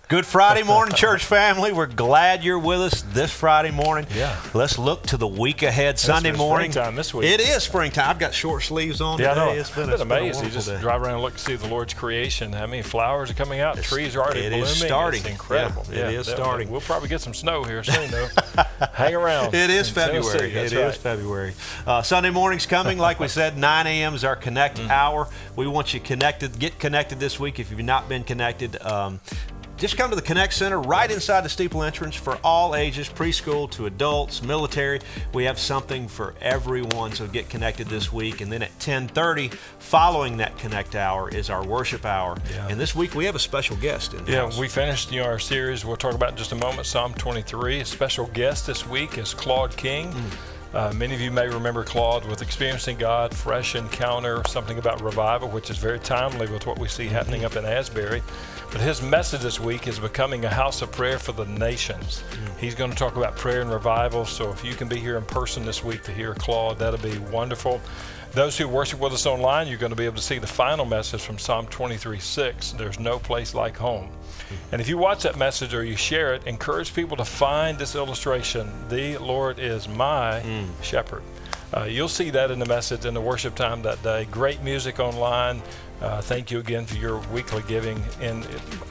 Good Friday morning, church family. We're glad you're with us this Friday morning. Yeah. Let's look to the week ahead, Sunday morning. Springtime this week. It is springtime. I've got short sleeves on today. I know. It's been amazing. You a just day. drive around and look and see the Lord's creation. How many flowers are coming out? Trees are already blooming. It is starting. It's incredible. Yeah, it is starting. We'll probably get some snow here soon, though. Hang around. It is February. It is February. Sunday morning's coming. Like we said, 9 a.m. is our Connect hour. We want you connected. Get connected this week if you've not been connected. Just come to the Connect Center right inside the steeple entrance for all ages, preschool to adults, military. We have something for everyone, so get connected this week. And then at 10:30, following that Connect hour, is our worship hour. Yeah. And this week we have a special guest in the house. We finished our series we'll talk about in just a moment, Psalm 23. A special guest this week is Claude King. Many of you may remember Claude with Experiencing God, Fresh Encounter, something about revival, which is very timely with what we see happening up in Asbury. But his message this week is becoming a house of prayer for the nations. He's going to talk about prayer and revival, so if you can be here in person this week to hear Claude, that'll be wonderful. Those who worship with us online, you're going to be able to see the final message from Psalm 23:6. There's no place like home. And if you watch that message or you share it, encourage people to find this illustration, the Lord is my shepherd. You'll see that in the message in the worship time that day. Great music online. Thank you again for your weekly giving in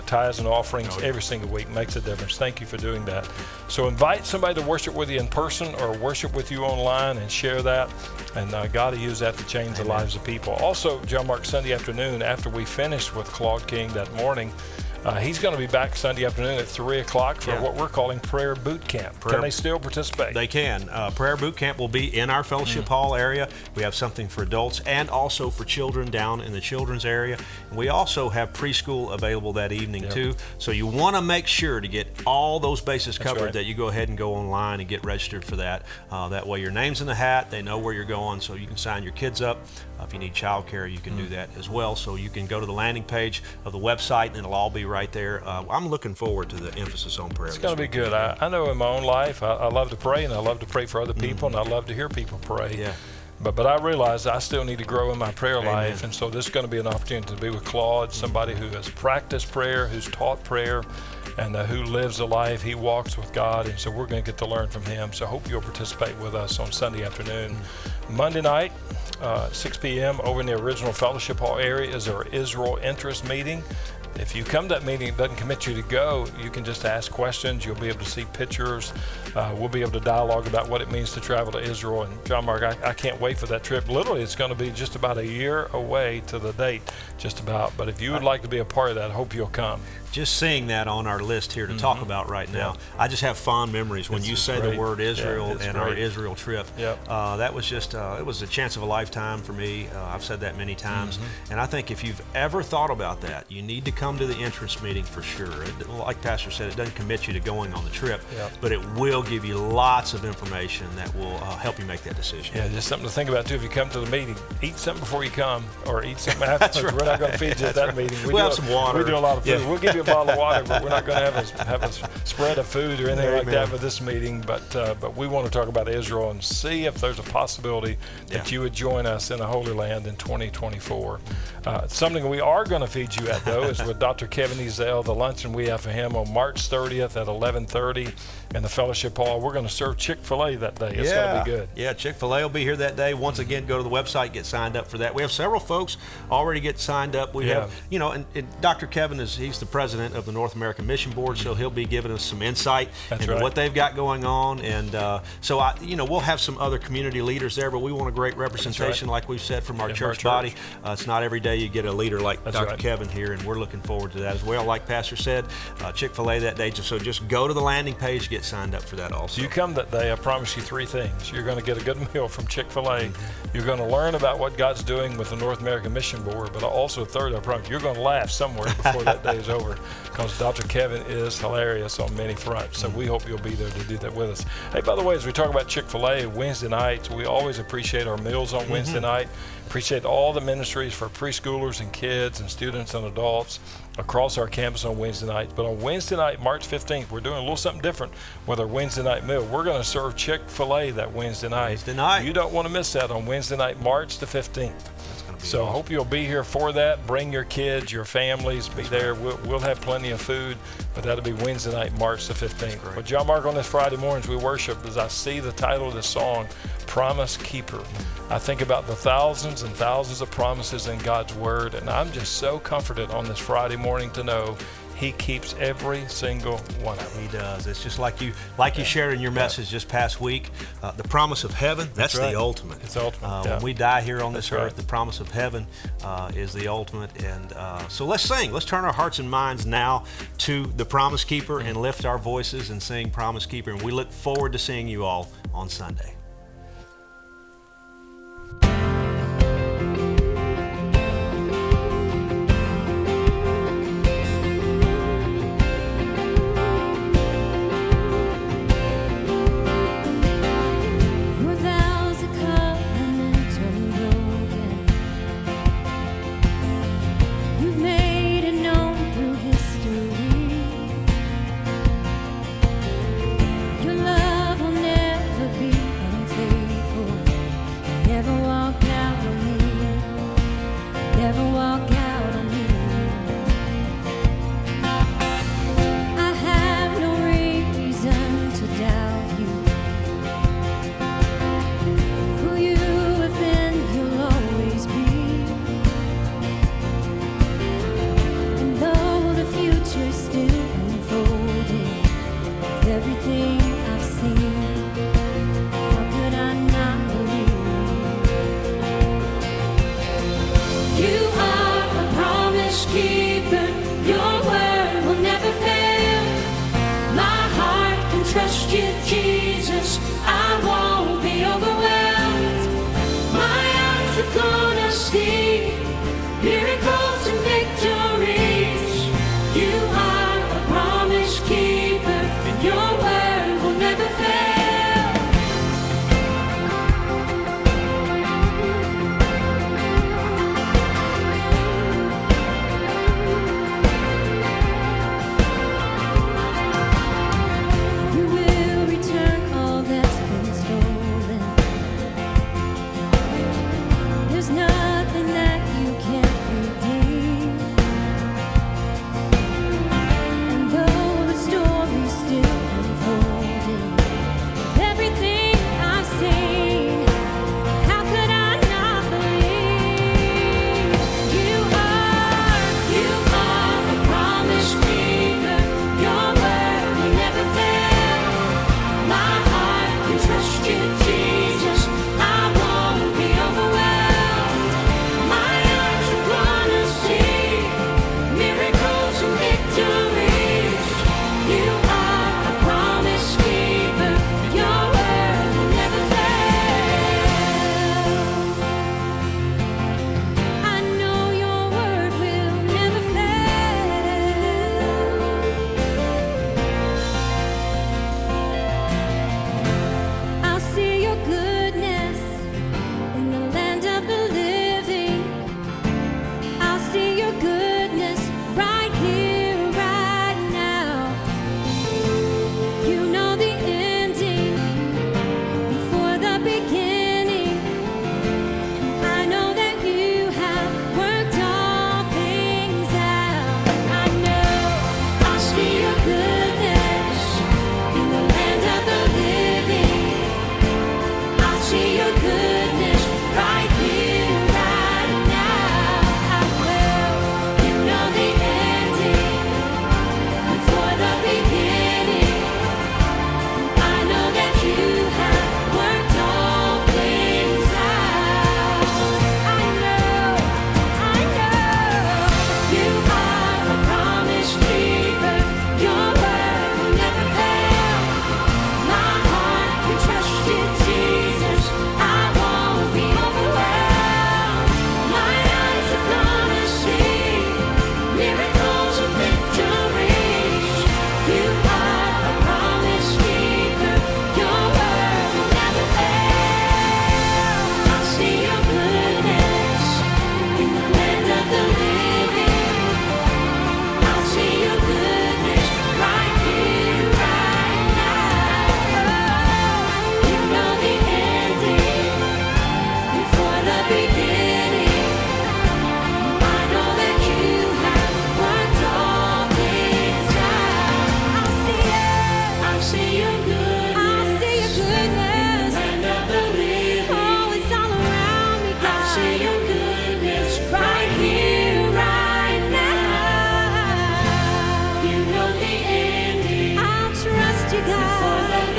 tithes and offerings every single week. Makes a difference. Thank you for doing that. So invite somebody to worship with you in person or worship with you online and share that. And God will use that to change the lives of people. Also, John Mark, Sunday afternoon, after we finish with Claude King that morning, he's going to be back Sunday afternoon at 3 o'clock for what we're calling Prayer Boot Camp. Can they still participate? They can. Prayer Boot Camp will be in our fellowship hall area. We have something for adults and also for children down in the children's area. And we also have preschool available that evening too. So you want to make sure to get all those bases covered that you go ahead and go online and get registered for that. That way your name's in the hat, they know where you're going, so you can sign your kids up. If you need childcare, you can do that as well. So you can go to the landing page of the website and it'll all be right there. I'm looking forward to the emphasis on prayer. It's going to be good. I know in my own life, I love to pray and I love to pray for other people and I love to hear people pray. Yeah. But I realize I still need to grow in my prayer life, and so this is going to be an opportunity to be with Claude, somebody who has practiced prayer, who's taught prayer, and who lives a life. He walks with God, and so we're going to get to learn from him. So I hope you'll participate with us on Sunday afternoon. Monday night, 6 p.m. over in the original fellowship hall area is our Israel interest meeting. If you come to that meeting, it doesn't commit you to go. You can just ask questions. You'll be able to see pictures. We'll be able to dialogue about what it means to travel to Israel. And John Mark, I can't wait for that trip. Literally, it's going to be just about a year away to the date, just about. But if you would like to be a part of that, I hope you'll come. Just seeing that on our list here to talk about right now, I just have fond memories when you say the word Israel and our Israel trip. That was just, it was a chance of a lifetime for me. I've said that many times. And I think if you've ever thought about that, you need to come to the entrance meeting for sure. Like Pastor said, it doesn't commit you to going on the trip, but it will give you lots of information that will help you make that decision. Yeah, just something to think about too. If you come to the meeting, eat something before you come or eat something afterwards. We're not going to feed you at that meeting. We'll have some water. We do a lot of food. We'll give you a bottle of water, but we're not going to have a spread of food or anything like that for this meeting. But we want to talk about Israel and see if there's a possibility that you would join us in the Holy Land in 2024. Something we are going to feed you at, though, is with Dr. Kevin Ezell, the luncheon we have for him on March 30th at 11:30 in the fellowship hall. We're going to serve Chick-fil-A that day. It's going to be good. Yeah, Chick-fil-A will be here that day. Once again, go to the website, get signed up for that. We have several folks already get signed up. We have, and Dr. Kevin he's the president of the North American Mission Board, so he'll be giving us some insight into what they've got going on. And so we'll have some other community leaders there, but we want a great representation, like we've said, from our church body. It's not every day you get a leader like Dr. Kevin here, and we're looking forward to that as well. Like Pastor said, Chick-fil-A that day. So just go to the landing page, get signed up for that also. You come that day, I promise you 3 things. You're going to get a good meal from Chick-fil-A. You're going to learn about what God's doing with the North American Mission Board, but also third, I promise you're going to laugh somewhere before that day is over, because Dr. Kevin is hilarious on many fronts. So we hope you'll be there to do that with us. Hey, by the way, as we talk about Chick-fil-A Wednesday nights, we always appreciate our meals on Wednesday night. Appreciate all the ministries for preschoolers and kids and students and adults across our campus on Wednesday nights. But on Wednesday night, March 15th, we're doing a little something different with our Wednesday night meal. We're going to serve Chick-fil-A that Wednesday night. You don't want to miss that on Wednesday night, March the 15th. So awesome. hope you'll be here for that. Bring your kids, your families, be there. We'll have plenty of food, but that'll be Wednesday night, March the 15th. But John Mark, on this Friday mornings we worship, as I see the title of this song, Promise Keeper. I think about the thousands and thousands of promises in God's Word, and I'm just so comforted on this Friday morning to know He keeps every single one of them. He does. It's just like you shared in your message this past week. The promise of heaven, that's right. the ultimate. It's ultimate. When we die here on this That's earth, right. the promise of heaven is the ultimate. And so let's sing. Let's turn our hearts and minds now to the Promise Keeper and lift our voices and sing Promise Keeper. And we look forward to seeing you all on Sunday. Trust you, Jesus, I won't be overwhelmed. My eyes are gonna see miracles and victories. You are a promise keeper, and your word will never fail. You will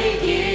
begin.